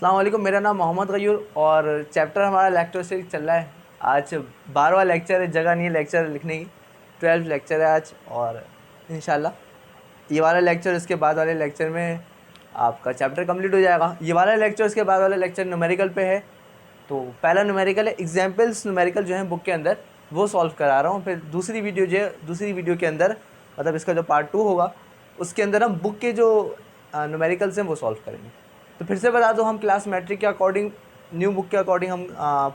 अस्सलाम वालेकुम, मेरा नाम मोहम्मद गयूर और चैप्टर हमारा इलेक्ट्रोस्टैटिक्स चल रहा है। आज 12वां लेक्चर है, जगह नहीं है लेक्चर लिखने की। 12 लेक्चर है आज और इंशाल्लाह ये वाला लेक्चर इसके बाद वाले लेक्चर में आपका चैप्टर कंप्लीट हो जाएगा। ये वाला लेक्चर इसके बाद वाला लेक्चर न्यूमेरिकल पे है। तो पहला न्यूमेरिकल है, एग्जाम्पल्स न्यूमेरिकल जो है बुक के अंदर वो सॉल्व करा रहा हूँ। फिर दूसरी वीडियो के अंदर मतलब इसका जो पार्ट 2 होगा उसके अंदर हम बुक के जो न्यूमेरिकल्स हैं वो सॉल्व करेंगे। तो फिर से बता दो, हम क्लास मैट्रिक के अकॉर्डिंग न्यू बुक के अकॉर्डिंग हम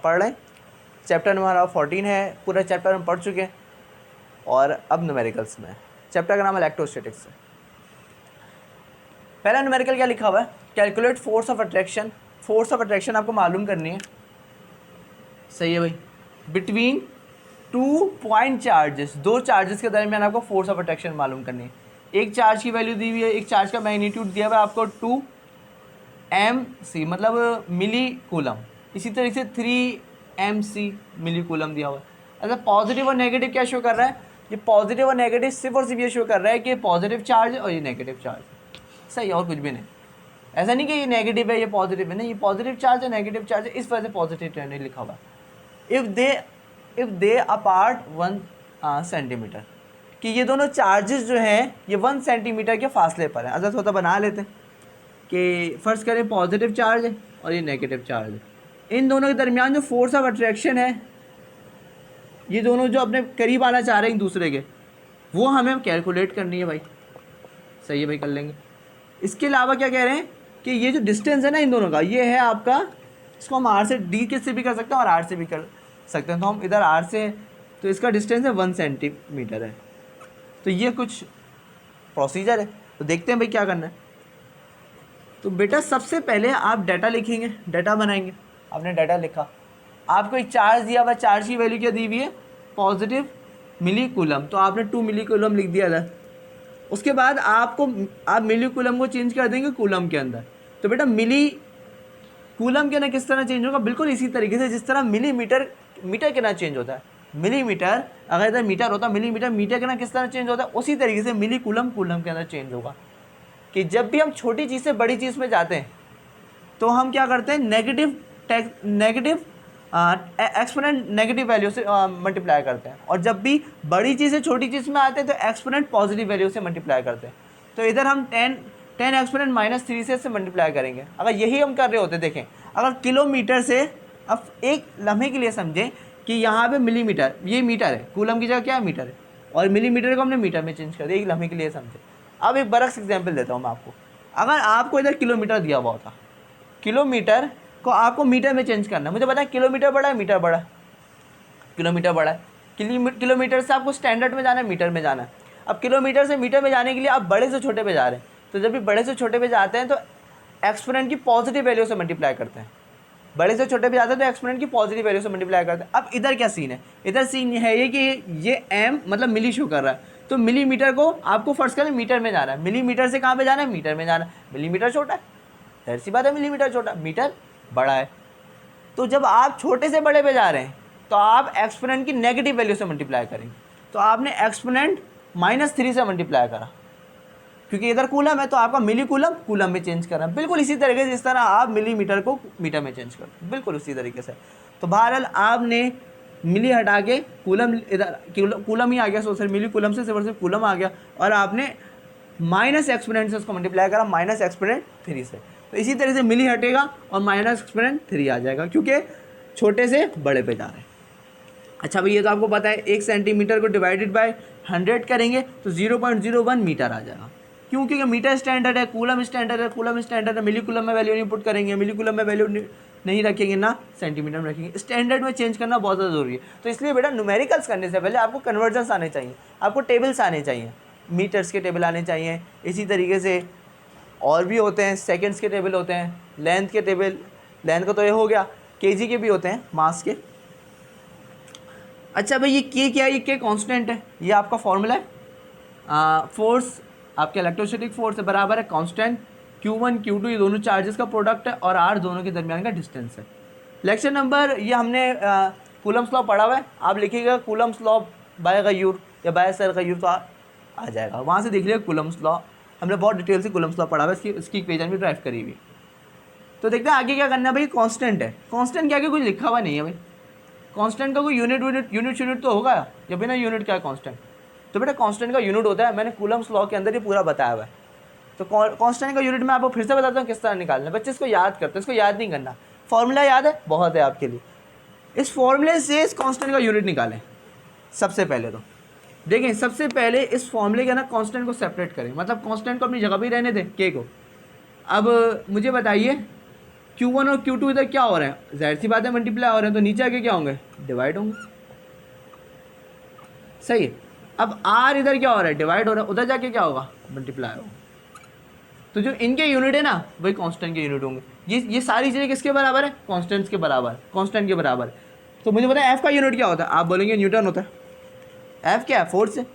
पढ़ रहे हैं। चैप्टर नंबर हमारा 14 है, पूरा चैप्टर हम पढ़ चुके हैं और अब न्यूमेरिकल्स में चैप्टर का नाम इलेक्ट्रोस्टैटिक्स है। पहला न्यूमेरिकल क्या लिखा हुआ है, calculate force of attraction. Force of attraction आपको मालूम करनी है, सही है भाई। बिटवीन 2 पॉइंट चार्जेस, दो चार्जेस के दरमियान आपको फोर्स ऑफ अट्रैक्शन मालूम करनी है। एक चार्ज की वैल्यू दी हुई है, एक चार्ज का मैग्नीट्यूड दिया हुआ है आपको 2mc मतलब मिली कूलम। इसी तरीके से 3mc मिली कूलम दिया हुआ है। अच्छा, पॉजिटिव और नेगेटिव क्या शो कर रहा है, ये पॉजिटिव और नेगेटिव सिर्फ और सिर्फ ये शो कर रहा है कि पॉजिटिव चार्ज है और ये नेगेटिव चार्ज है, सही है, और कुछ भी नहीं। ऐसा नहीं कि ये नेगेटिव है ये पॉजिटिव है, नहीं, ये पॉजिटिव चार्ज है नेगेटिव चार्ज है, इस वजह से पॉजिटिव ट्रेंड लिखा हुआ है। इफ़ दे अपार्ट 1 सेंटीमीटर, कि ये दोनों चार्जेस जो हैं ये 1 सेंटीमीटर के फासले पर हैं। अच्छा, थोड़ा बना लेते हैं कि फ़र्ज़ करें पॉजिटिव चार्ज है और ये नेगेटिव चार्ज है। इन दोनों के दरमियान जो फोर्स ऑफ अट्रैक्शन है, ये दोनों जो अपने करीब आना चाह रहे हैं एक दूसरे के, वो हमें कैलकुलेट करनी है भाई। सही है भाई, कर लेंगे। इसके अलावा क्या कह रहे हैं कि ये जो डिस्टेंस है ना इन दोनों का, ये है आपका, इसको हम आर से डी के से भी कर सकते हैं और आर से भी कर सकते हैं। तो हम इधर आर से, तो इसका डिस्टेंस है 1 सेंटीमीटर है। तो ये कुछ प्रोसीजर है, तो देखते हैं भाई क्या करना है। तो बेटा सबसे पहले आप डाटा लिखेंगे, डाटा बनाएंगे। आपने डाटा लिखा, आपको एक चार्ज दिया हुआ, चार्ज की वैल्यू क्या दी हुई है, पॉजिटिव मिली कूलम, तो आपने 2 मिली कूलम लिख दिया था। उसके बाद आप मिली कूलम को चेंज कर देंगे कूलम के अंदर। तो बेटा मिली कूलम के ना किस तरह चेंज होगा, बिल्कुल इसी तरीके से जिस तरह मिलीमीटर मीटर के ना चेंज होता है। मिलीमीटर अगर इधर मीटर होता, मिलीमीटर मीटर के ना किस तरह चेंज होता है, उसी तरीके से मिली कूलम कूलम के अंदर चेंज होगा। कि जब भी हम छोटी चीज़ से बड़ी चीज़ में जाते हैं तो हम क्या करते हैं, नेगेटिव एक्सपोनेंट नेगेटिव वैल्यू से मल्टीप्लाई करते हैं, और जब भी बड़ी चीज़ से छोटी चीज़ में आते हैं तो एक्सपोनेंट पॉजिटिव वैल्यू से मल्टीप्लाई करते हैं। तो इधर हम 10 एक्सपोनेंट -3 से मल्टीप्लाई करेंगे। अगर यही हम कर रहे होते, देखें, अगर किलोमीटर से, अब एक लम्हे के लिए समझें कि यहाँ पे मिलीमीटर, ये मीटर है, कूलम की जगह क्या है, मीटर है, और मिलीमीटर को हमने मीटर में चेंज कर दिया, एक लम्हे के लिए समझे। अब एक बरक्स एग्जाम्पल देता हूँ मैं आपको। अगर आपको इधर किलोमीटर दिया हुआ होता, किलोमीटर को आपको मीटर में चेंज करना है, मुझे पता है किलोमीटर बड़ा है मीटर बड़ा है, किलोमीटर बड़ा है, किलोमीटर से आपको स्टैंडर्ड में जाना है, मीटर में जाना है। अब किलोमीटर से मीटर में जाने के लिए आप बड़े से छोटे पे जा रहे हैं, तो जब भी बड़े से छोटे पे जाते हैं तो एक्सपोनेंट की पॉजिटिव वैल्यू से मल्टीप्लाई करते हैं। बड़े से छोटे पे जाते हैं तो एक्सपोनेंट की पॉजिटिव वैल्यू से मल्टीप्लाई करते हैं। अब इधर क्या सीन है, इधर सीन है ये कि ये एम मतलब मिली शो कर रहा है, तो मिलीमीटर को आपको फर्स्ट करें मीटर में जाना है, मिलीमीटर से कहाँ पे जाना है, मीटर में जाना है। मिलीमीटर छोटा है, जाहिर सी बात है, मिलीमीटर छोटा, मीटर बड़ा है। तो जब आप छोटे से बड़े पे जा रहे हैं तो आप एक्सपोनेंट की नेगेटिव वैल्यू से मल्टीप्लाई करेंगे। तो आपने एक्सपोनेंट -3 से मल्टीप्लाई करा, क्योंकि इधर कूलम है तो आपका मिली कूलम कूलम में चेंज करना, बिल्कुल इसी तरीके से जिस तरह आप मिलीमीटर को मीटर में चेंज करते हैं, बिल्कुल उसी तरीके से। तो बहरहाल आपने मिली हटा के कूलम, इधर कूलम ही आ गया, सो सर मिली कूलम से सिर्फ कूलम आ गया, और आपने माइनस एक्सपोनेंट से उसको मल्टीप्लाई करा, -एक्सपोनेंट 3 से। तो इसी तरह से मिली हटेगा और -एक्सपोनेंट 3 आ जाएगा, क्योंकि छोटे से बड़े पे जा रहे हैं। अच्छा भाई, ये तो आपको पता है, 1 सेंटीमीटर को डिवाइडेड बाय 100 करेंगे तो 0.01 मीटर आ जाएगा। क्यों, क्योंकि मीटर स्टैंडर्ड है, कूलम स्टैंडर्ड है, कूलम स्टैंडर्ड है, मिली कूलम में वैल्यू नहीं पुट करेंगे, मिली कूलम में वैल्यू नहीं रखेंगे, ना सेंटीमीटर में रखेंगे। स्टैंडर्ड में चेंज करना बहुत ज़्यादा ज़रूरी है। तो इसलिए बेटा न्यूमेरिकल्स करने से पहले आपको कन्वर्जन्स आने चाहिए, आपको टेबल्स आने चाहिए, मीटर्स के टेबल आने चाहिए, इसी तरीके से और भी होते हैं, सेकेंड्स के टेबल होते हैं, लेंथ के टेबल, लेंथ का तो ये हो गया, केजी के भी होते हैं, मास के। अच्छा भाई, ये के क्या है, ये के कांस्टेंट है, ये आपका फॉर्मूला है। फोर्स आपके इलेक्ट्रोस्टैटिक फोर्स है बराबर है कांस्टेंट Q1 Q2, ये दोनों चार्जेस का प्रोडक्ट है, और R दोनों के दरमियान का डिस्टेंस है। लेक्चर नंबर, ये हमने कूलम्स लॉ पढ़ा हुआ है, आप लिखिएगा कूलम्स लॉ बाय गयूर या बाय सर गयूर, तो आ जाएगा, वहाँ से देख लिएगा कूलम्स लॉ। हमने बहुत डिटेल से कूलम्स लॉ पढ़ा हुआ है, इसकी इक्वेशन भी ड्राइव करी हुई। तो देखते हैं आगे क्या करना है भाई। कांस्टेंट है, कांस्टेंट क्या, कुछ लिखा हुआ नहीं है भाई। कांस्टेंट का कोई यूनिट तो होगा या बिना यूनिट क्या है कांस्टेंट। तो बेटा कांस्टेंट का यूनिट होता है, मैंने कूलम्स लॉ के अंदर ये पूरा बताया हुआ है। तो कांस्टेंट का यूनिट मैं आपको फिर से बताता हूँ किस तरह निकालना है। बच्चे इसको याद करते हैं, इसको याद नहीं करना। फॉर्मूला याद है, बहुत है आपके लिए। इस फॉर्मूले से इस कांस्टेंट का यूनिट निकालें। सबसे पहले तो देखें, सबसे पहले इस फॉर्मूले के ना कांस्टेंट को सेपरेट करें, मतलब कांस्टेंट को अपनी जगह पे ही रहने दें, के को। अब मुझे बताइए Q1 और Q2 इधर क्या हो रहे हैं, जाहिर सी बात है मल्टीप्लाई हो रहे हैं, तो नीचे आके क्या होंगे, डिवाइड होंगे। सही है। अब R इधर क्या हो रहा है, डिवाइड हो रहा है, उधर जाके क्या होगा, मल्टीप्लाई होगा। तो जो इनके यूनिट है ना वही कांस्टेंट के यूनिट होंगे। ये सारी चीज़ें किसके बराबर है, कांस्टेंट्स के बराबर, कांस्टेंट के बराबर। तो मुझे पता है F का यूनिट क्या होता है, आप बोलेंगे न्यूटन होता है। F क्या है, फोर्स है।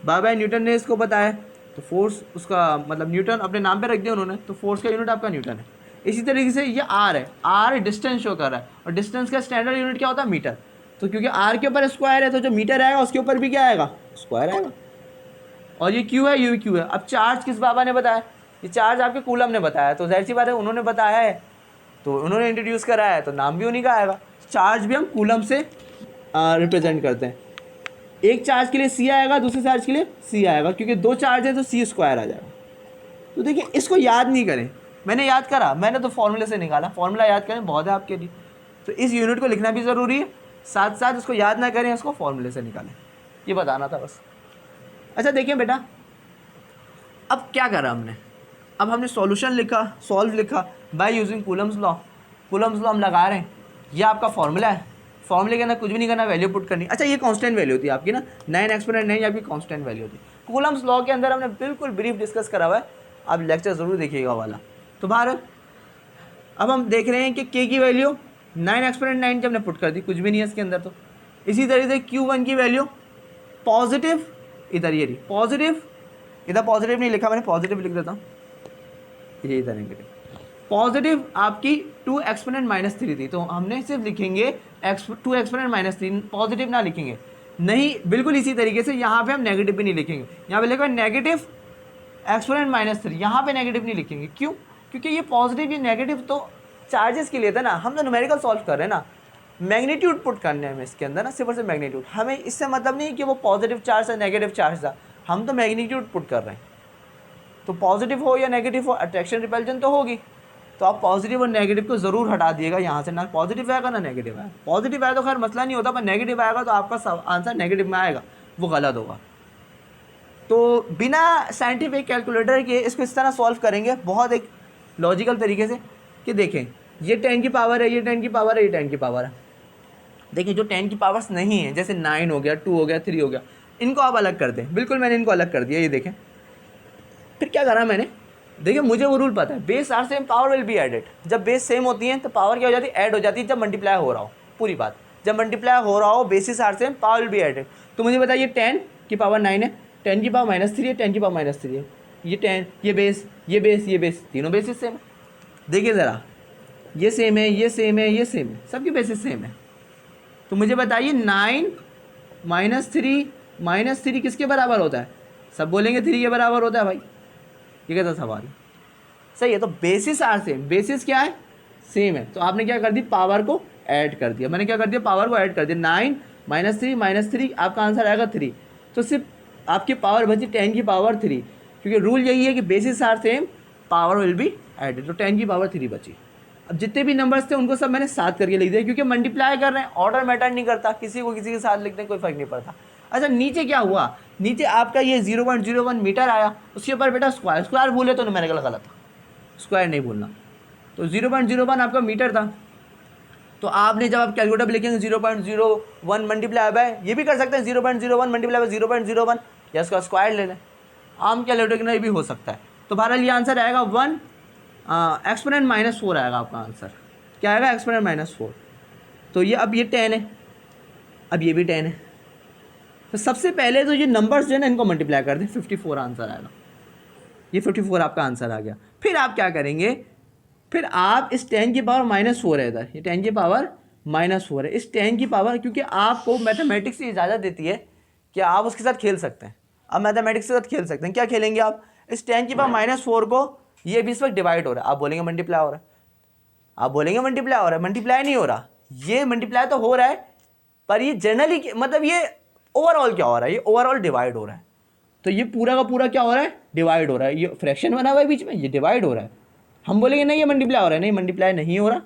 बाबा न्यूटन ने इसको बताया, तो फोर्स उसका मतलब न्यूटन अपने नाम पे रख दिया उन्होंने, तो फोर्स का यूनिट आपका न्यूटन है। इसी तरीके से ये R है, R डिस्टेंस शो कर रहा है, और डिस्टेंस का स्टैंडर्ड यूनिट क्या होता है, मीटर। तो क्योंकि R के ऊपर स्क्वायर है, तो जो मीटर आएगा उसके ऊपर भी क्या आएगा, स्क्वायर आएगा। और ये Q है, ये भी Q है। अब चार्ज किस बाबा ने बताया, ये चार्ज आपके कूलम ने बताया, तो जाहिर सी बात है उन्होंने बताया है, तो उन्होंने इंट्रोड्यूस कराया है, तो नाम भी उन्हीं का आएगा। चार्ज भी हम कूलम से रिप्रेजेंट करते हैं। एक चार्ज के लिए C आएगा, दूसरे चार्ज के लिए C आएगा, क्योंकि दो चार्ज है तो C स्क्वायर आ जाएगा। तो देखिए इसको याद नहीं करें, मैंने याद करा, मैंने तो फॉर्मूले से निकाला, फॉर्मूला याद करें बहुत है आपके लिए। तो इस यूनिट को लिखना भी ज़रूरी है, साथ साथ इसको याद ना करें, इसको फॉर्मूले से निकालें, ये बताना था बस। अच्छा देखिए बेटा, अब क्या करा हमने, अब हमने सॉल्यूशन लिखा, सॉल्व लिखा by using Coulomb's law. Coulomb's law हम लगा रहे हैं, ये आपका फॉर्मूला है। फॉर्मूले के अंदर कुछ भी नहीं करना, वैल्यू पुट करनी। अच्छा ये कांस्टेंट वैल्यू होती है आपकी ना, 9 एक्सपोनेंट 9 आपकी कांस्टेंट वैल्यू होती है। कूलम्स लॉ के अंदर हमने बिल्कुल ब्रीफ डिस्कस करा हुआ है, आप लेक्चर ज़रूर देखिएगा वाला। तो बहरहाल अब हम देख रहे हैं कि के की वैल्यू 9 एक्सपोनेंट 9 जब हमने पुट कर दी, कुछ भी नहीं है इसके अंदर। तो इसी तरीके से Q1 की वैल्यू पॉजिटिव, इधर ये रही पॉजिटिव, इधर पॉजिटिव नहीं लिखा मैंने, पॉजिटिव लिख देता हूँ, ये इधर नेगेटिव। पॉजिटिव आपकी 2 एक्सपोनेंट -3 थी, तो हमने सिर्फ लिखेंगे 2 एक्सपोनेंट -3, पॉजिटिव ना लिखेंगे। नहीं, बिल्कुल इसी तरीके से यहाँ पे हम नेगेटिव भी नहीं लिखेंगे, यहाँ पे लिखा नेगेटिव एक्सपोनेंट -3, यहाँ पे नेगेटिव नहीं लिखेंगे। क्यों, क्योंकि ये पॉजिटिव ये नेगेटिव तो चार्जेस के लिए था ना, हम तो न्यूमेरिकल सॉल्व कर रहे हैं ना, मैग्नीट्यूड पुट करने हैं हमें इसके अंदर ना, सिर्फ और सिर्फ मैग्नीट्यूड। हमें इससे मतलब नहीं कि वो पॉजिटिव चार्ज है नेगेटिव चार्ज था, हम तो मैग्नीट्यूड पुट कर रहे हैं। तो पॉजिटिव हो या नेगेटिव हो, अट्रैक्शन रिपल्जन तो होगी। तो आप पॉजिटिव और नेगेटिव को ज़रूर हटा दिएगा यहाँ से, ना पॉजिटिव आएगा ना नेगेटिव आएगा। पॉजिटिव आया तो खैर मसला नहीं होता, पर नेगेटिव आएगा तो आपका आंसर नेगेटिव में आएगा, वो गलत होगा। तो बिना साइंटिफिक कैलकुलेटर के इसको इस तरह सॉल्व करेंगे, बहुत एक लॉजिकल तरीके से, कि देखें ये 10 की पावर है, ये 10 की पावर है, ये 10 की पावर है। देखिए जो 10 की पावर्स नहीं है, जैसे 9 हो गया, 2 हो गया, 3 हो गया, इनको आप अलग कर दें। बिल्कुल मैंने इनको अलग कर दिया, ये देखें। फिर क्या करा मैंने, देखिए मुझे वो रूल पता है, base are same power will be added. जब बेस सेम होती है तो पावर क्या हो जाती है, ऐड हो जाती है, जब मल्टीप्लाई हो रहा हो, पूरी बात। जब मल्टीप्लाई हो रहा हो, basis are same, power will be added. तो मुझे बताइए 10 की पावर 9 है, 10 की पावर -3 है, 10 की पावर -3 है, ये 10, ये बेस, ये बेस, ये बेस, तीनों बेसिस सेम है। देखिए ज़रा, ये सेम है, ये सेम है, ये सेम है, सबकी बेसिस सेम है। तो मुझे बताइए 9 -3 किसके बराबर होता है, सब बोलेंगे 3 के बराबर होता है भाई, ये कैसा सवाल है। सही है, तो बेसिस आर सेम, बेसिस क्या है, सेम है, तो आपने क्या कर दी, पावर को ऐड कर दिया। मैंने क्या कर दिया, पावर को ऐड कर दिया। 9 -3 आपका आंसर आएगा 3, तो सिर्फ आपकी पावर बची 10 की पावर 3, क्योंकि रूल यही है कि basis are same, power will be added. तो 10 की पावर 3 बची। अब जितने भी नंबर्स थे उनको सब मैंने साथ करके लिख दिया, क्योंकि मल्टीप्लाई कर रहे हैं, ऑर्डर मैटर नहीं करता, किसी को किसी के साथ लिखने कोई फर्क नहीं पड़ता। अच्छा नीचे क्या हुआ, नीचे आपका ये 0.01 मीटर आया, उसके ऊपर बेटा स्क्वायर, स्क्वायर भूले तो न्यूमेरिकल गलत था, स्क्वायर नहीं भूलना। तो 0.01 आपका मीटर था, तो आपने जब आप कैलकुलेटर पर लिखेंगे 0.01 मल्टीप्लाई बाय, ये भी कर सकते हैं 0.01 मल्टीप्लाई बाय 0.01, या इसका स्क्वायर ले लें, आम कैलकुलेटर के लिए भी हो सकता है। तो बहरहाल ये आंसर आएगा 1 एक्सपोनेंट -4 आएगा आपका आंसर। क्या आएगा, एक्सपोनेंट -4। तो ये अब ये 10 है, अब ये भी 10 है, तो सबसे पहले तो ये नंबर्स जो है ना इनको मल्टीप्लाई कर दें, 54 आंसर आएगा। ये 54 आपका आंसर आ गया। फिर आप क्या करेंगे, फिर आप इस 10 की पावर -4 है इधर, ये 10 की पावर -4 है, इस 10 की पावर, क्योंकि आपको मैथमेटिक्स की इजाज़त देती है कि आप उसके साथ खेल सकते हैं। आप मैथमेटिक्स के साथ खेल सकते हैं, क्या खेलेंगे आप, इस 10 की पावर -4 को, ये भी इस वक्त डिवाइड हो रहा है, आप बोलेंगे मल्टीप्लाई हो रहा है, आप बोलेंगे मल्टीप्लाई हो रहा है, मल्टीप्लाई नहीं हो रहा, ये मल्टीप्लाई तो हो रहा है पर ये जनरली मतलब ये ओवरऑल क्या हो रहा है, ये ओवरऑल डिवाइड हो रहा है। तो ये पूरा का पूरा क्या हो रहा है, डिवाइड हो रहा है। ये फ्रैक्शन बना हुआ है बीच में, ये डिवाइड हो रहा है। हम बोलेंगे नहीं ये मल्टीप्लाई हो रहा है, नहीं मल्टीप्लाई नहीं हो रहा,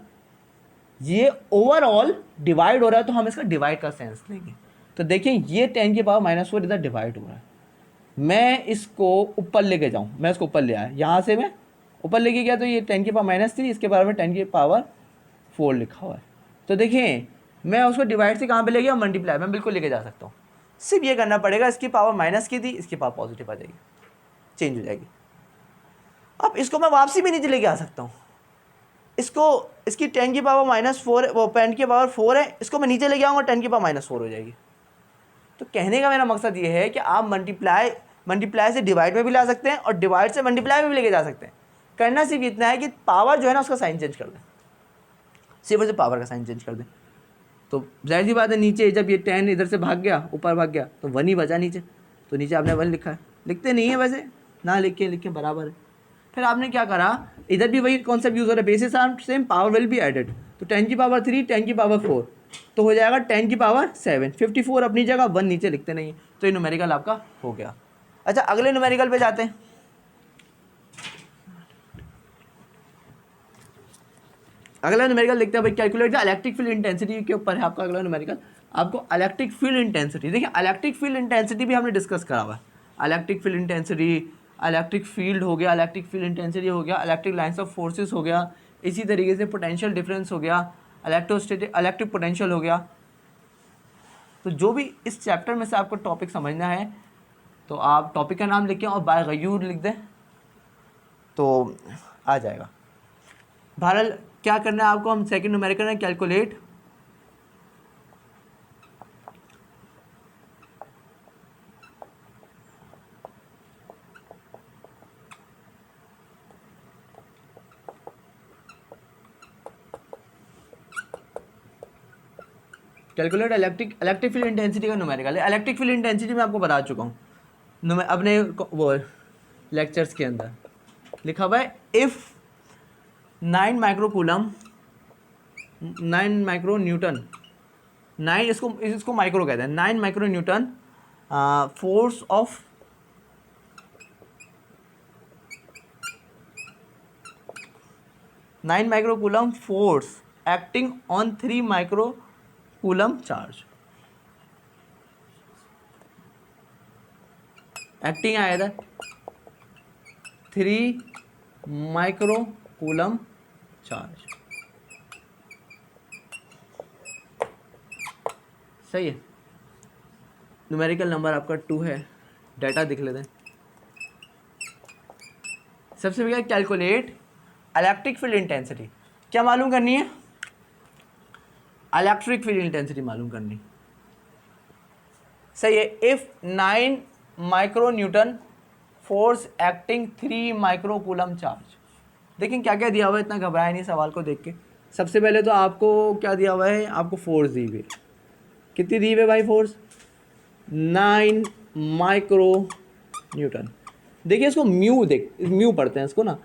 ये ओवरऑल डिवाइड हो रहा है, तो हम इसका डिवाइड का सेंस लेंगे। तो देखिए ये 10 की पावर -4 इधर डिवाइड हो रहा है, मैं इसको ऊपर लेके जाऊँ, मैं इसको ऊपर ले आया, यहाँ से मैं ऊपर लेके गया तो ये 10 की पावर -3, इसके बारे में 10 की पावर 4 लिखा हुआ है। तो देखिए मैं उसको डिवाइड से कहाँ पे ले गया, मल्टीप्लाई में बिल्कुल लेके जा सकता हूँ। सिर्फ ये करना पड़ेगा, इसकी पावर माइनस की थी, इसकी पावर पॉजिटिव आ जाएगी, चेंज हो जाएगी। अब इसको मैं वापसी भी नीचे लेके आ सकता हूँ, इसको इसकी 10 की पावर -4 वो 10 की पावर 4 है, इसको मैं नीचे लेके आऊँगा 10 की पावर -4 हो जाएगी। तो कहने का मेरा मकसद ये है कि आप मल्टीप्लाई से डिवाइड में भी ला सकते हैं और डिवाइड से मल्टीप्लाई में भी लेके जा सकते हैं। करना सिर्फ इतना है कि पावर जो है ना उसका साइन चेंज कर दें, सिर्फ उसे पावर का साइन चेंज कर दें। तो जाहिर सी बात है नीचे जब ये 10 इधर से भाग गया ऊपर भाग गया तो 1 ही बचा नीचे, तो नीचे आपने 1 लिखा है, लिखते नहीं है वैसे, ना लिखे बराबर है। फिर आपने क्या करा, इधर भी वही कॉन्सेप्ट यूज़ हो रहा है, basis are same, power will be added. तो 10 की पावर 3, 10 की पावर 4 तो हो जाएगा 10 की पावर 7, 54 अपनी जगह, 1 नीचे लिखते नहीं, तो ये न्यूमेरिकल आपका हो गया। अच्छा अगले न्यूमेरिकल पे जाते हैं। अगला न्यूमेरिकल देखते हैं भाई, calculate the electric field intensity के ऊपर है आपका अगला न्यूमेरिकल। आपको इलेक्ट्रिक फील्ड इंटेंसिटी, देखिए इलेक्ट्रिक फील्ड इंटेंसिटी भी हमने डिस्कस करा हुआ है। Electric field intensity, electric field हो गया, इलेक्ट्रिक फील्ड इंटेंसिटी हो गया, इलेक्ट्रिक लाइन्स ऑफ फोर्सेस हो गया, इसी तरीके से पोटेंशियल डिफरेंस हो गया, इलेक्ट्रिक पोटेंशियल हो गया। तो जो भी इस चैप्टर में से आपको टॉपिक समझना है तो आप टॉपिक का नाम लिखें और बाय गयूर लिख दें तो आ जाएगा। बहरहाल क्या करना है आपको, हम सेकंड न्यूमेरिकल में कैलकुलेट इलेक्ट्रिक फील्ड इंटेंसिटी का न्यूमेरिकल है। इलेक्ट्रिक फील्ड इंटेंसिटी मैं आपको बता चुका हूँ अपने वो लेक्चर्स के अंदर लिखा हुआ है, इफ़ 9 माइक्रोकूलम 9 माइक्रो न्यूटन 9 इसको माइक्रो कहते हैं, 9 micro Newton force of 9 microcoulomb force acting on 3 microcoulomb charge, acting आया था 3 माइक्रोकूलम चार्ज, सही है। न्यूमेरिकल नंबर आपका 2 है, डाटा दिख लेते हैं। सबसे पहले कैलकुलेट इलेक्ट्रिक फील्ड इंटेंसिटी, क्या मालूम करनी है, इलेक्ट्रिक फील्ड इंटेंसिटी मालूम करनी, सही है। If 9 micro Newton force acting 3 microcoulomb charge, देखिए क्या क्या दिया हुआ है, इतना घबराए नहीं सवाल को देख के। सबसे पहले तो आपको क्या दिया हुआ है, आपको फोर्स दी हुई है, कितनी दी हुई है भाई फोर्स, 9 माइक्रो न्यूटन। देखिए इसको म्यू पढ़ते हैं इसको ना,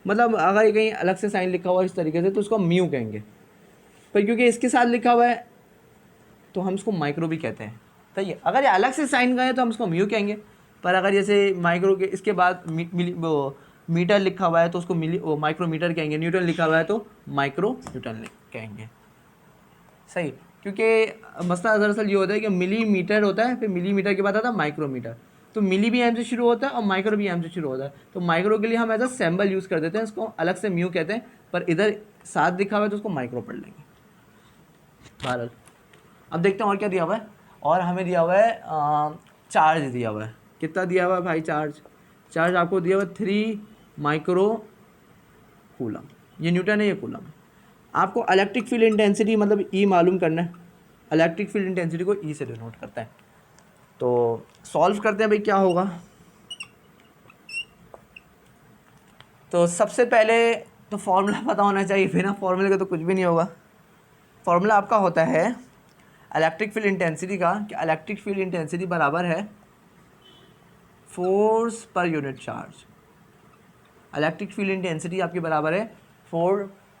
मतलब अगर कहीं अलग से साइन लिखा हुआ है इस तरीके से तो उसको म्यू कहेंगे, पर क्योंकि इसके साथ लिखा हुआ है तो हम इसको माइक्रो भी कहते हैं, सही है। अगर ये अलग से साइन गए तो हम इसको म्यू कहेंगे, पर अगर जैसे माइक्रो के इसके बाद मीटर लिखा हुआ है तो उसको माइक्रोमीटर कहेंगे, न्यूटन लिखा हुआ है तो माइक्रो न्यूटन कहेंगे, सही। क्योंकि मसला दरअसल ये होता है कि मिलीमीटर होता है, फिर मिलीमीटर के बाद आता है माइक्रोमीटर, तो मिली भी एम से शुरू होता है और माइक्रो भी एम से शुरू होता है, तो माइक्रो के लिए हम एज सिंबल यूज़ कर देते हैं, इसको अलग से म्यू कहते हैं, पर इधर साथ लिखा हुआ है तो उसको माइक्रो पढ़ लेंगे। बहरहाल अब देखते हैं और क्या दिया हुआ है, और हमें दिया हुआ है चार्ज दिया हुआ है, कितना दिया हुआ है भाई, चार्ज आपको दिया हुआ है 3 माइक्रो कूलम, ये न्यूटन है ये कूलम है। आपको इलेक्ट्रिक फील्ड इंटेंसिटी मतलब ई मालूम करना है, इलेक्ट्रिक फील्ड इंटेंसिटी को ई से डिनोट करते हैं। तो सॉल्व करते हैं भाई क्या होगा। तो सबसे पहले तो फॉर्मूला पता होना चाहिए, बिना फॉर्मूले के तो कुछ भी नहीं होगा। फॉर्मूला आपका होता है इलेक्ट्रिक फील्ड इंटेंसिटी का, कि इलेक्ट्रिक फील्ड इंटेंसिटी बराबर है force per unit charge. Electric field intensity आपकी बराबर है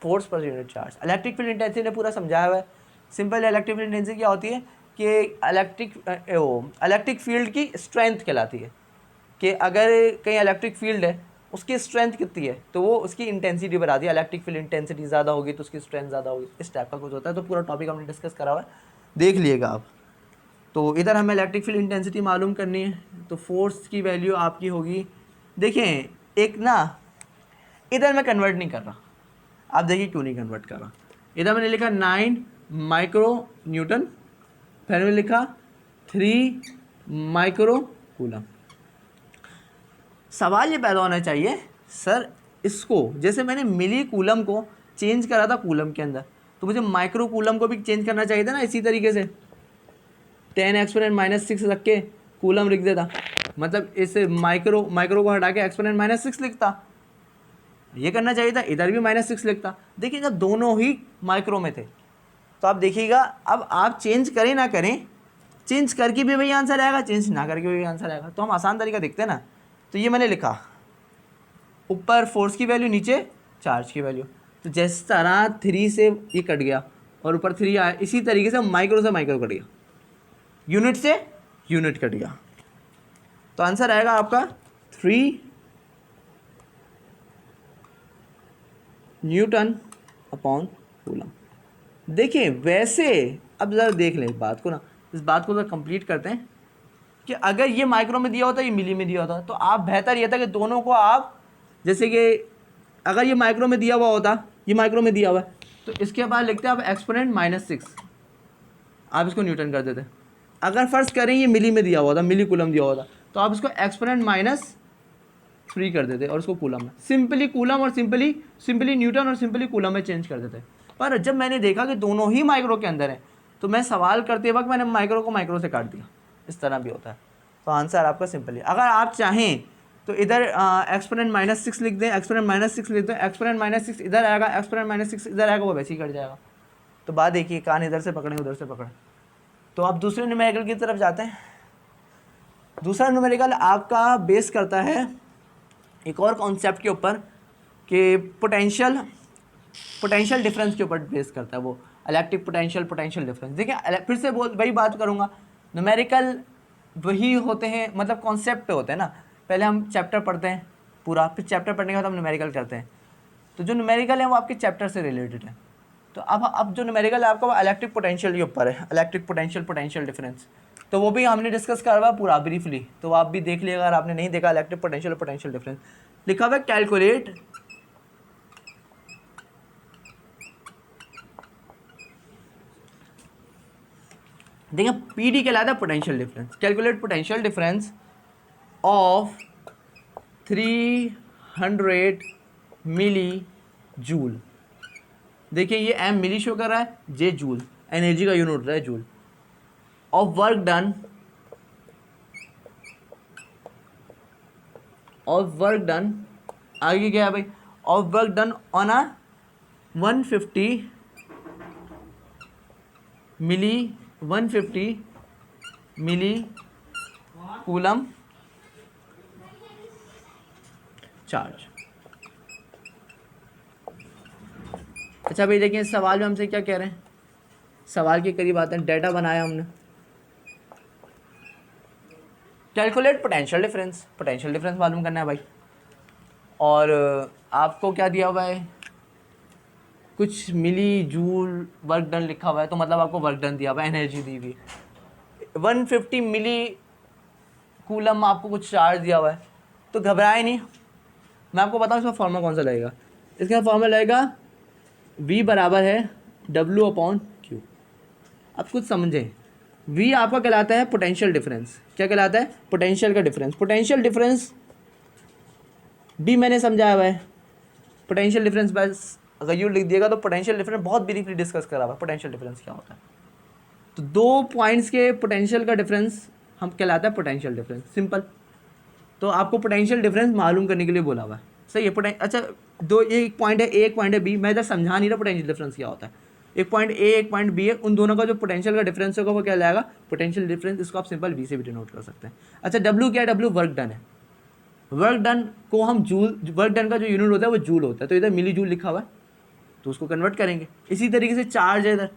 force per unit charge. Electric field intensity ने पूरा समझाया हुआ है। सिंपल इलेक्ट्रिक फील्ड इंटेंसिटी क्या होती है कि इलेक्ट्रिक फील्ड की स्ट्रेंथ कहलाती है कि अगर कहीं इलेक्ट्रिक फील्ड है उसकी स्ट्रेंथ कितनी है तो वो उसकी इंटेंसिटी बताती है। इलेक्ट्रिक फील्ड इंटेंसिटी ज़्यादा होगी तो उसकी स्ट्रेंथ ज़्यादा होगी, इस टाइप का कुछ होता है। तो पूरा टॉपिक हमने डिस्कस करा हुआ है, देख लिएगा आप। तो इधर हमें इलेक्ट्रिक फील्ड इंटेंसिटी मालूम करनी है, तो फोर्स की वैल्यू आपकी होगी, देखें एक ना, इधर मैं कन्वर्ट नहीं कर रहा, आप देखिए क्यों नहीं कन्वर्ट कर रहा। इधर मैंने लिखा 9 माइक्रो न्यूटन, फिर मैंने लिखा 3 माइक्रो कूलम। सवाल ये पैदा होना चाहिए सर इसको, जैसे मैंने मिली कूलम को चेंज करा था कूलम के अंदर, तो मुझे माइक्रो कूलम को भी चेंज करना चाहिए था ना इसी तरीके से, 10 एक्सपोनेंट -6 रख के कूलम लिख देता, मतलब इसे माइक्रो को हटा के एक्सपोनेंट -6 लिखता, ये करना चाहिए था। इधर भी -6 लिखता। देखिएगा दोनों ही माइक्रो में थे, तो आप देखिएगा अब आप चेंज करें ना करें, चेंज करके भी वही आंसर आएगा, चेंज ना करके भी वही आंसर आएगा। तो हम आसान तरीका देखते हैं ना, तो ये मैंने लिखा ऊपर फोर्स की वैल्यू, नीचे चार्ज की वैल्यू, तो जिस तरह 3 से ये कट गया और ऊपर 3 आया, इसी तरीके से माइक्रो से माइक्रो कट गया, यूनिट से यूनिट कट गया, तो आंसर आएगा आपका 3 न्यूटन अपॉन कूलम। देखिए वैसे अब ज़रा देख लें इस बात को ना, इस बात को ज़रा कंप्लीट करते हैं कि अगर ये माइक्रो में दिया होता, ये मिली में दिया होता, तो आप बेहतर ये था कि दोनों को आप, जैसे कि अगर ये माइक्रो में दिया हुआ होता, ये माइक्रो में दिया हुआ है, तो इसके बाद लिखते हैं आप एक्सपोनेंट -6, आप इसको न्यूटन कर देते। अगर फर्ज करें ये मिली में दिया हुआ था, मिली कूलम दिया हुआ था, तो आप इसको एक्सपोनेंट -3 कर देते और उसको कूलम में, सिंपली कूलम और सिंपली न्यूटन और सिंपली कूलम में चेंज कर देते। पर जब मैंने देखा कि दोनों ही माइक्रो के अंदर है, तो मैं सवाल करते वक्त मैंने माइक्रो को माइक्रो से काट दिया, इस तरह भी होता है। तो आंसर आपका सिंपल है। अगर आप चाहें तो इधर एक्सपोनेंट -6 लिख दें, एक्सपोनेंट -6 लिख दें, एक्सपोनेंट -6 इधर आएगा, एक्सपोनेंट -6 इधर आएगा, वो वैसे ही कट जाएगा। तो बात देखिए, कान इधर से पकड़ें उधर से पकड़ें। तो आप दूसरे न्यूमेरिकल की तरफ जाते हैं। दूसरा न्यूमेरिकल आपका बेस करता है एक और कॉन्सेप्ट के ऊपर कि पोटेंशियल डिफरेंस के ऊपर बेस करता है वो, इलेक्ट्रिक पोटेंशियल डिफरेंस। देखिए फिर से वही बात करूँगा, न्यूमेरिकल वही होते हैं, मतलब कॉन्सेप्ट पे होते हैं ना। पहले हम चैप्टर पढ़ते हैं पूरा, फिर चैप्टर पढ़ने के बाद हम न्यूमेरिकल करते हैं। तो जो न्यूमेरिकल है वो आपके चैप्टर से रिलेटेड है। तो अब जो न्यूमेरिकल है आपका इलेक्ट्रिक पोटेंशियल के ऊपर है, इलेक्ट्रिक पोटेंशियल डिफरेंस। तो वो भी हमने डिस्कस करा हुआ पूरा ब्रीफली, तो आप भी देख लिएगा अगर आपने नहीं देखा। इलेक्ट्रिक पोटेंशियल डिफरेंस लिखा हुआ है, कैलकुलेट देखिए पीडी कहलाता है potential difference. Calculate potential difference of 300 milli joule. देखिए ये एम मिली शो कर रहा है, जे जूल, एनर्जी का यूनिट होता है जूल, ऑफ वर्क डन आगे क्या है भाई, of work done on a 150 milli coulomb charge. अच्छा भाई देखिए सवाल में हमसे क्या कह रहे हैं, सवाल के करीब आते हैं। डेटा बनाया हमने, कैलकुलेट पोटेंशियल डिफरेंस मालूम करना है भाई। और आपको क्या दिया हुआ है, कुछ मिली जूल वर्क डन लिखा हुआ है, तो मतलब आपको वर्क डन दिया हुआ है, एनर्जी दी हुई है। 150 मिली कूलम आपको कुछ चार्ज दिया हुआ है, तो घबराए नहीं, मैं आपको बताऊँ इसमें फॉर्मूला कौन सा लगेगा। इसका फॉर्मूला लगेगा V बराबर है W/Q। आप कुछ समझें, V आपका कहलाता है पोटेंशियल डिफरेंस। क्या कहलाता है, पोटेंशियल का डिफरेंस। पोटेंशियल डिफरेंस भी मैंने समझाया हुआ है। पोटेंशियल डिफरेंस बस अगर यू लिख दिएगा तो पोटेंशियल डिफरेंस बहुत ब्रीफली डिस्कस करा हुआ है, पोटेंशियल डिफरेंस क्या होता है। तो 2 पॉइंट्स के पोटेंशियल का डिफरेंस हम कहलाता है पोटेंशियल डिफरेंस, सिंपल। तो आपको पोटेंशियल डिफरेंस मालूम करने के लिए बोला हुआ है, सही है। अच्छा दो, एक पॉइंट है A, एक पॉइंट है B, मैं इधर समझा नहीं रहा पोटेंशियल डिफरेंस क्या होता है। एक पॉइंट A, एक पॉइंट B है, उन दोनों का जो पोटेंशियल का डिफरेंस होगा वो क्या लाएगा, पोटेंशियल डिफरेंस। इसको आप सिंपल V से भी डिनोट कर सकते हैं। अच्छा W क्या है, W वर्क डन है। वर्क डन को हम जूल, वर्क डन का जो यूनिट होता है वो जूल होता है, तो इधर मिली जूल लिखा हुआ है। तो उसको कन्वर्ट करेंगे। इसी तरीके से चार्ज है इधर,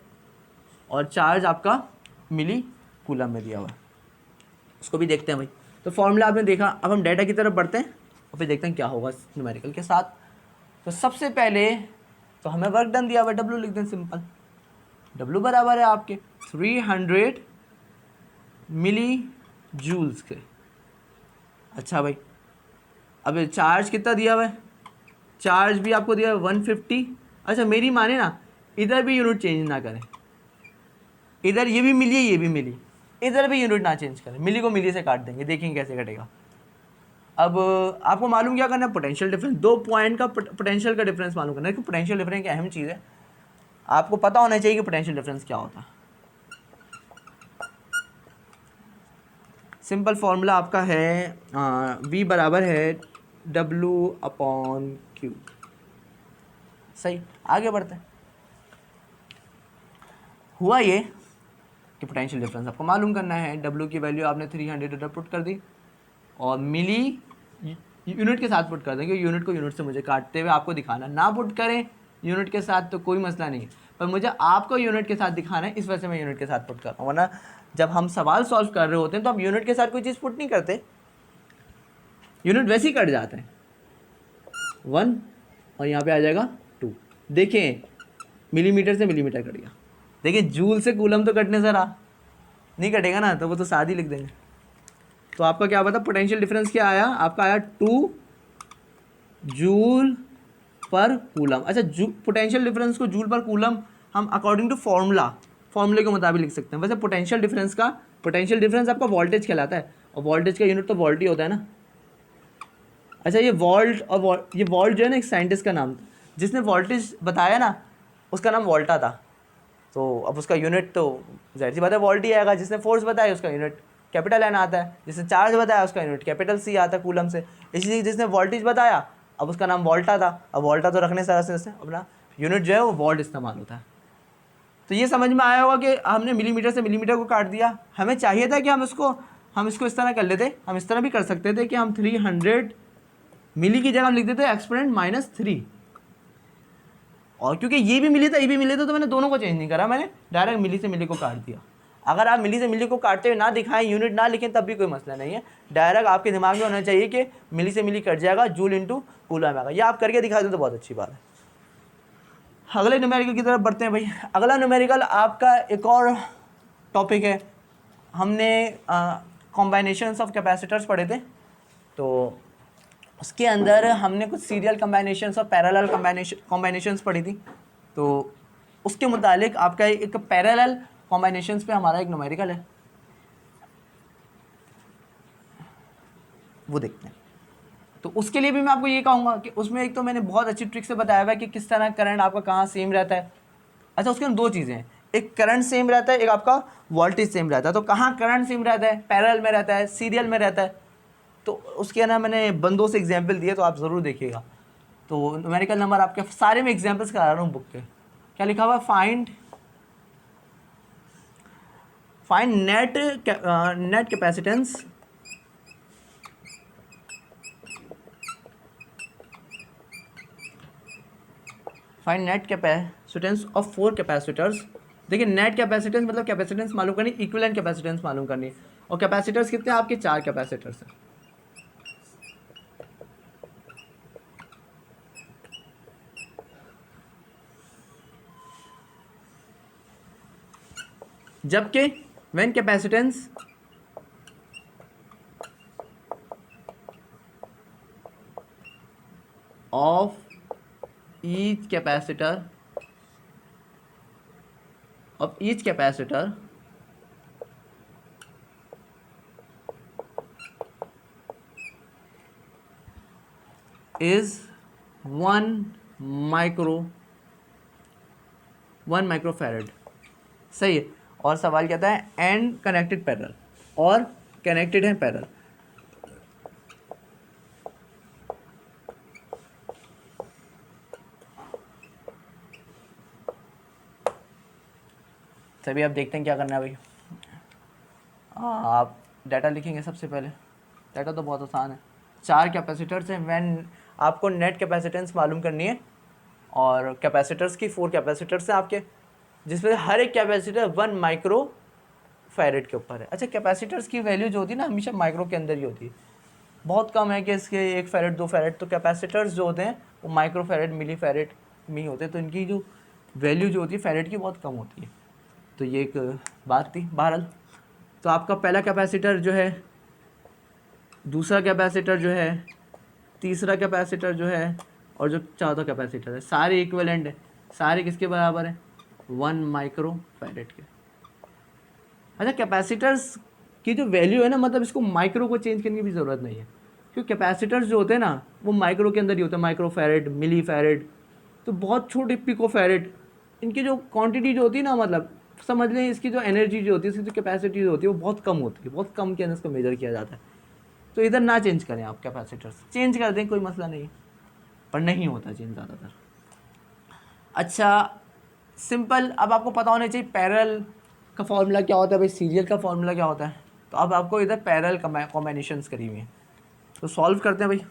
और चार्ज आपका मिली कूलम में दिया हुआ है, उसको भी देखते हैं भाई। तो फॉर्मूला आपने देखा, अब हम डाटा की तरफ बढ़ते हैं और फिर देखते हैं क्या होगा न्यूमेरिकल के साथ। तो सबसे पहले तो हमें वर्क डन दिया हुआ है, W लिख दें सिंपल। W बराबर है आपके 300 मिली जूल्स के। अच्छा भाई, अब चार्ज कितना दिया हुआ है, चार्ज भी आपको दिया है 150। अच्छा मेरी माने ना, इधर भी यूनिट चेंज ना करें, इधर ये भी मिली है ये भी मिली, इधर भी यूनिट ना चेंज करें, मिली को मिली से काट देंगे, देखेंगे कैसे कटेगा। अब आपको मालूम क्या करना है, पोटेंशियल डिफरेंस, दो पॉइंट का पोटेंशियल का डिफरेंस मालूम करना है। कि पोटेंशियल डिफरेंस एक अहम चीज़ है, आपको पता होना चाहिए कि पोटेंशियल डिफरेंस क्या होता है। सिंपल फॉर्मूला आपका है V बराबर है W/Q। सही, आगे बढ़ते हैं। हुआ ये कि पोटेंशियल डिफरेंस आपको मालूम करना है, W की वैल्यू आपने 300 इधर पुट कर दी और मिली यूनिट के साथ पुट कर देंगे। यूनिट को यूनिट से मुझे काटते हुए आपको दिखाना, ना पुट करें यूनिट के साथ तो कोई मसला नहीं है, पर मुझे आपको यूनिट के साथ दिखाना है, इस वजह से मैं यूनिट के साथ पुट कर रहा हूँ। वरना जब हम सवाल सॉल्व कर रहे होते हैं तो हम यूनिट के साथ कोई चीज़ पुट नहीं करते, यूनिट वैसे ही कट जाते हैं 1 और यहाँ पे आ जाएगा 2। देखें मिलीमीटर से मिलीमीटर कट गया, देखिए जूल से कूलम तो कटने जरा नहीं कटेगा ना, तो वो तो साथ ही लिख देंगे। तो आपका क्या पता पोटेंशियल डिफरेंस क्या आया, आपका आया 2 जूल पर कूलम। अच्छा पोटेंशियल डिफरेंस को जूल पर कूलम हम अकॉर्डिंग टू फॉर्मूले के मुताबिक लिख सकते हैं। वैसे पोटेंशियल डिफरेंस आपका वोल्टेज कहलाता है, और वोल्टेज का यूनिट तो वोल्ट ही होता है ना। अच्छा ये वोल्ट जो है ना, एक साइंटिस्ट का नाम, जिसने वोल्टेज बताया ना उसका नाम वोल्टा था। तो अब उसका यूनिट तो जाहिर सी बात है वोल्ट ही आएगा। जिसने फोर्स बताया उसका यूनिट कैपिटल एन आता है, जिसने चार्ज बताया उसका यूनिट कैपिटल सी आता है कूलम से। इसीलिए जिसने वोल्टेज बताया अब उसका नाम वोल्टा था। अब वोल्टा तो रखने से अपना यूनिट जो है वो वोल्ट इस्तेमाल होता है। तो ये समझ में आया होगा कि हमने मिलीमीटर से मिलीमीटर को काट दिया। हमें चाहिए था कि हम इसको इस तरह कर लेते, हम इस तरह भी कर सकते थे कि हम 300 मिली की जगह हम लिख देते एक्सपोनेंट -3, और क्योंकि ये भी मिली था ये भी मिली था तो मैंने दोनों को चेंज नहीं करा, मैंने डायरेक्ट मिली से मिली को काट दिया। अगर आप मिली से मिली को काटते हुए ना दिखाएं, यूनिट ना लिखें, तब भी कोई मसला नहीं है, डायरेक्ट आपके दिमाग में होना चाहिए कि मिली से मिली कट जाएगा, जूल इंटू कूलम आएगा। ये आप करके दिखा दें तो बहुत अच्छी बात है। अगले न्यूमेरिकल की तरफ बढ़ते हैं भाई। अगला न्यूमेरिकल आपका एक और टॉपिक है, हमने कॉम्बाइनेशंस ऑफ कैपेसिटर्स पढ़े थे, तो उसके अंदर हमने कुछ सीरियल कम्बाइनेशंस और पैरेलल कॉम्बाइनेशंस पढ़ी थी। तो उसके मुतालिक आपका एक पैरेलल कॉम्बाइनेशंस पे हमारा एक न्यूमेरिकल है, वो देखते हैं। तो उसके लिए भी मैं आपको ये कहूँगा कि उसमें एक तो मैंने बहुत अच्छी ट्रिक से बताया हुआ है कि किस तरह करंट आपका कहाँ सेम रहता है। अच्छा उसके अंदर दो चीज़ें हैं, एक करंट सेम रहता है, एक आपका वोल्टेज सेम रहता है। तो कहाँ करंट सेम रहता है, पैरेलल में रहता है, सीरियल में रहता है। तो उसके ना मैंने बंदों से एग्जाम्पल दिए, तो आप ज़रूर देखिएगा। तो न्यूमेरिकल नंबर आपके सारे में एग्जाम्पल्स करा रहा हूँ बुक के। क्या लिखा हुआ, find net capacitance of 4 capacitors. देखिए नेट कैपेसिटेंस मतलब कैपेसिटेंस मालूम करनी, इक्विवेलेंट कैपेसिटेंस मालूम करनी, और कैपेसिटर्स कितने हैं आपके, 4 कैपेसिटर्स हैं। जबकि when capacitance of each capacitor is 1 microfarad. सही है। और सवाल कहता है एंड कनेक्टेड पैरेलल, और कनेक्टेड है पैरेलल। तभी आप देखते हैं क्या करना है भाई। आप डाटा लिखेंगे सबसे पहले, डाटा तो बहुत आसान है। 4 कैपेसिटर्स हैं, व्हेन आपको नेट कैपेसिटेंस मालूम करनी है और कैपेसिटर्स की 4 कैपेसिटर्स हैं आपके, जिसमें हर एक कैपेसिटर 1 माइक्रो फैरेड के ऊपर है। अच्छा, कैपेसिटर्स की वैल्यू जो होती है ना हमेशा माइक्रो के अंदर ही होती है, बहुत कम है कि इसके 1 फैरेड 2 फैरेड, तो कैपेसिटर्स जो होते हैं वो माइक्रो फैरेड मिली फैरेड में ही होते हैं, तो इनकी जो वैल्यू जो होती है फैरेड की बहुत कम होती है। तो ये एक बात थी। बहरहाल तो आपका पहला कैपेसिटर जो है, दूसरा कैपेसिटर जो है, तीसरा कैपेसिटर जो है और जो चौथा कैपेसिटर है, सारे इक्विवेलेंट है। सारे किसके बराबर हैं? 1 माइक्रो फैरेड के। अच्छा, कैपेसिटर्स की जो वैल्यू है ना, मतलब इसको माइक्रो को चेंज करने की भी ज़रूरत नहीं है, क्योंकि कैपेसिटर्स जो होते हैं ना वो माइक्रो के अंदर ही होते हैं, माइक्रो फैरेड, मिली फैरेड, तो बहुत छोटे पिको फैरेड। इनकी जो क्वांटिटी जो होती है ना, मतलब समझ लें इसकी जो एनर्जी जो होती है, इसकी जो कैपेसिटी जो होती है वो बहुत कम होती है, बहुत कम के अंदर इसको मेजर किया जाता है। तो इधर ना चेंज करें आप कैपेसिटर्स, चेंज कर दें कोई मसला नहीं, पर नहीं होता चेंज ज़्यादातर। अच्छा सिंपल, अब आपको पता होना चाहिए पैरेलल का फॉर्मूला क्या होता है भाई, सीरियल का फॉर्मूला क्या होता है। तो अब आपको इधर पैरेलल कॉम्बिनेशंस करी हुई हैं, तो सॉल्व करते हैं भाई।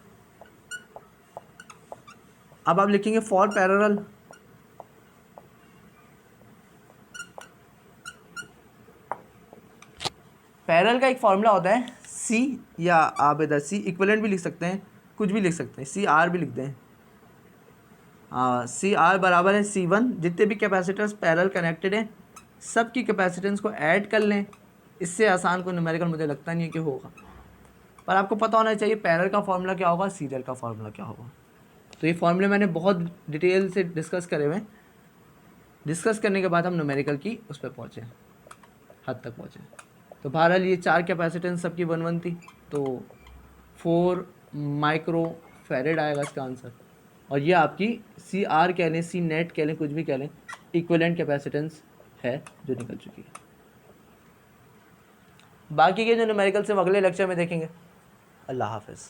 अब आप लिखेंगे फॉर पैरेलल, पैरेलल का एक फॉर्मूला होता है सी, या आप इधर सी इक्विवेलेंट भी लिख सकते हैं, कुछ भी लिख सकते हैं, सी आर भी लिखते हैं। सी आर बराबर है C1, जितने भी कैपेसिटर्स पैरेलल कनेक्टेड हैं सब की कैपेसिटेंस को ऐड कर लें। इससे आसान कोई न्यूमेरिकल मुझे लगता नहीं है कि होगा, पर आपको पता होना चाहिए पैरेलल का फॉर्मूला क्या होगा, सीरियल का फॉर्मूला क्या होगा। तो ये फॉर्मूले मैंने बहुत डिटेल से डिस्कस करे हुए हैं। डिस्कस करने के बाद हम न्यूमेरिकल की उस पर पहुँचे, हद तक पहुँचे। तो बहरहाल ये 4 कैपेसिटेंस सबकी 1 थी, तो 4 माइक्रो फैरेड आएगा इसका आंसर। और ये आपकी सी आर कह लें, सी नेट कह लें, कुछ भी कह लें, इक्विवेलेंट कैपेसिटेंस है जो निकल चुकी है। बाकी के जो न्यूमेरिकल से हम अगले लेक्चर में देखेंगे। अल्लाह हाफ़िज़।